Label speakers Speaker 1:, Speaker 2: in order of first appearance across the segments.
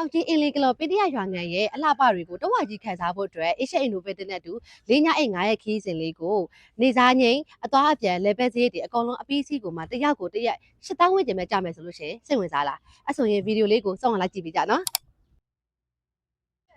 Speaker 1: တောင်ကြီးအင်းလေးကလော်ပင်းတရရွာငံရဲ့အလှပတွေကိုတဝကြီးခံစားဖို့အတွက် Asia Innovative နဲ့အတူ၄ညအိတ်9ရက်ခီးစဉ်လေးကိုနေစားငိမ့်အသွားအပြန် level ဈေးတွေအကုန်လုံးအပီးစီးကိုမှတယောက်ကိုတရက်8000ဝန်းကျင်ပဲကြမယ်ဆိုလို့ရှိရင်စိတ်ဝင်စားလားအဲ့ဆိုရင်ဗီဒီယိုလေးကိုစောင့်အောင်လိုက်ကြည့်ပေးကြနော်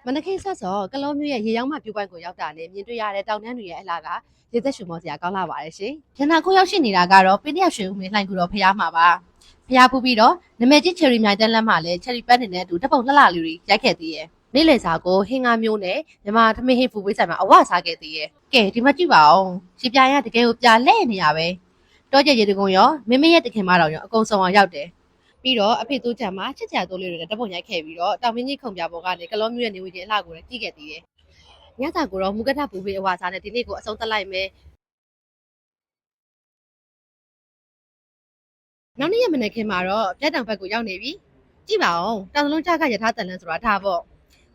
Speaker 1: မနခင်ဆက်စောကလောမျိုးရဲ့ရေရောင်းမှပြူပိုင်ကိုရောက်တာနဲ့မြင်တွေ့ရတဲ့တောင်တန်းတွေရဲ့အလှကရေသက်ရှူမောစရာကောင်းလာပါတယ်ရှင်။ရန်နာကိုရောက်ရှိနေတာကတော့ပင်းတရရွှေဦးမင်းလှိုင်ကူတော်ဖျားမှာပါ။ဖျားဖူးပြီးတော့နမဲကြီးချယ်ရီမြိုင်တန်းလမ်းမှာလည်းချယ်ရီပန်းတွေနဲ့အတူတပုံလှလှလေးတွေရိုက်ခဲ့သေးရဲ့။နေ့လယ်စာကိုဟင်းကားမျိုးနဲ့မြန်မာသမင်းဟင်းဖူးဝေးဆိုင်မှာအဝစားခဲ့သေးရဲ့။ကဲဒီမှာကြည့်ပါဦး။ရေပြားရတကယ်ကိုပြားလဲ့နေရပဲ။တောကျရေတကုံရောမင်းမရဲ့တခင်မတော်ရောအကုန်စုံအောင်ရောက်တယ်။ပြီးတော့အဖေတိုးချံမှာချစ်ချာတိုးလေးတွေနဲ့တပုံရိုက်ခဲ့ပြီးတော့တောင်မင်းကြီးခုံပြပေါ်ကနေကလောမျိုးရဲ့နေဝင်ချင်းအလှကိုလည်းကြည့်ခဲ့သေးတယ်။ညစာကိုတော့မူကထပူပေးအဝစားနဲ့ဒီနေ့ကိုအဆုံးသတ်လိုက်မယ်။နောက်နေ့ရမနေ့ခင်မှာတော့ပြတ်တောင်ဘက်ကိုရောက်နေပြီကြည့်ပါဦးတောင်စလုံးကြကရထားတန်လန်းဆိုတာဒါပေါ့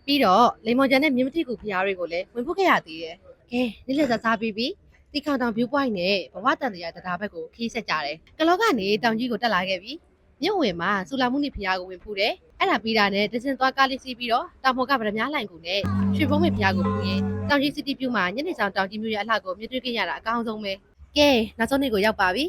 Speaker 1: ပြီးတော့လိမ္မော်ကျန်တဲ့မြင်းမတိကူဖျားတွေကိုလည်းဝင်ဖို့ခဲ့ရသေးတယ်ကဲနေ့လည်စားပြီးပြီတီခေါင်တောင် view point နဲ့ဘဝတန်တရားတရားဘက်ကိုခီးဆက်ကြတယ်ကလောကနေတောင်ကြီးကိုတက်လာခဲ့ပြီမြုပ်ဝင်မှာစူလာမှုနိဖျားကိုဝင်ဖူးတယ်အဲ့ဒါပြီးတာနဲ့တစင်သွားကားလေးစီးပြီးတော့တောင်မော်ကဗရမ လိုင်ကူနဲ့ရွှေဘုံမေဖျားကိုဖူးရင်တောင်ကြီး city view မှာညနေဆောင်တောင်ကြီးမြို့ရဲ့အလှကိုမြင်တွေ့ခဲ့ရတာအကောင်းဆုံးပဲကဲနောက်ဆုံးနေ့ကိုရောက်ပါပြီ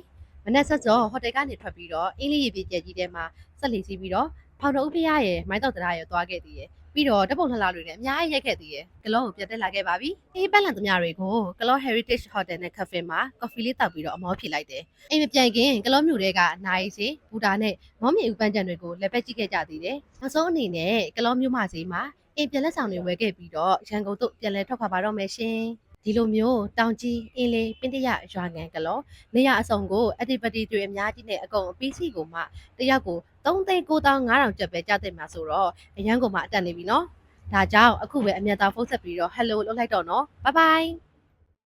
Speaker 1: မနက်ဆက်စောဟိုတယ်ကနေထွက်ပြီးတော့အင်းလေးရေပြေကျဲကြီးထဲမှာဆက်လီစီးပြီးတော့ဖောင်တော်ဦးဖရားရဲ့မိုင်းတောက်တရားရဲ့သွားခဲ့သေးရဲ့ပြီးတော့ဓပုံလှလှတွေနဲ့အများကြီးရိုက်ခဲ့သေးရဲ့ကလောကိုပြတ်တက်လာခဲ့ပါပြီအေးပန်းလန်သမားတွေကိုကလော Heritage Hotel နဲ့ Cafe မှာ coffee လေးတောက်ပြီးတော့အမောဖြေလိုက်တယ်အိမ်မပြန်ခင်ကလောမြို့တဲကနိုင်စီဘူတာနဲ့မောမြေဦးပန်းချံတွေကိုလက်ပတ်ကြည့်ခဲ့ကြသေးတယ်နောက်ဆုံးအနေနဲ့ကလောမြို့မဈေးမှာအိမ်ပြန်လက်ဆောင်တွေဝယ်ခဲ့ပြီးတော့ရန်ကုန်တို့ပြန်လဲထွက်ခွာပါတော့မယ်ရှင်ဒီလိုမျိုးတောင်ကြီးအင်းလေးပင်းတရရွာငံကလောနေရအစုံကိုအတိပတိတွေအများကြီးနဲ့အကုန်အပီးစီကိုမှတယောက်ကို3,9,500ကျပ်ပဲကြားသိမှာဆိုတော့အရန်ကိုမှအတက်နေပြီနော်ဒါကြောင့်အခုပဲအမြတ်သားဖုန်းဆက်ပြီးတော့ hello လုပ်လိုက်တော့နော် bye bye